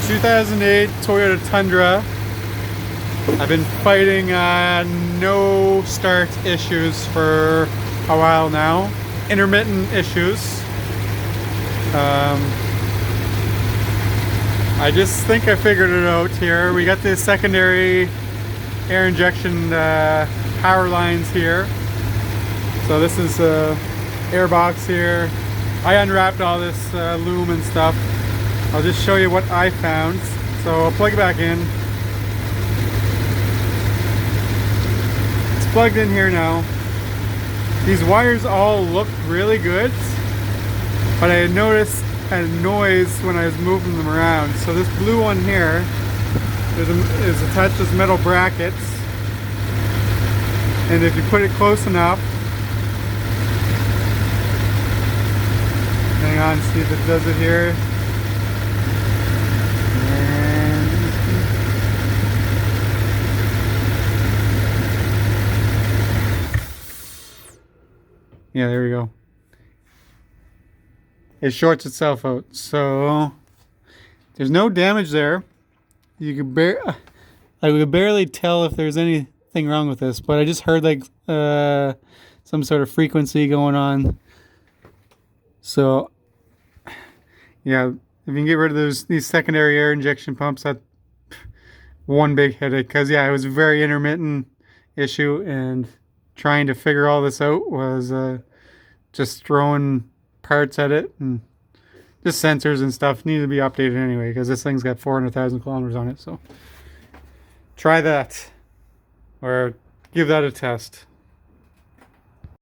2008 Toyota Tundra. I've been fighting no start issues for a while now. Intermittent issues. I just think I figured it out here. We got the secondary air injection power lines here. So this is air box here. I unwrapped all this loom and stuff. I'll just show you what I found. So I'll plug it back in. It's plugged in here now. These wires all look really good, but I noticed a noise when I was moving them around. So this blue one here is attached to this metal brackets, and if you put it close enough, hang on, see if it does it here. Yeah, there we go. It shorts itself out, so there's no damage there. You could I could barely tell if there's anything wrong with this, but I just heard like some sort of frequency going on. So yeah, if you can get rid of these secondary air injection pumps, that's one big headache. Because yeah, it was a very intermittent issue, and trying to figure all this out was just throwing parts at it, and just sensors and stuff need to be updated anyway, because this thing's got 400,000 kilometers on it. So try that, or give that a test.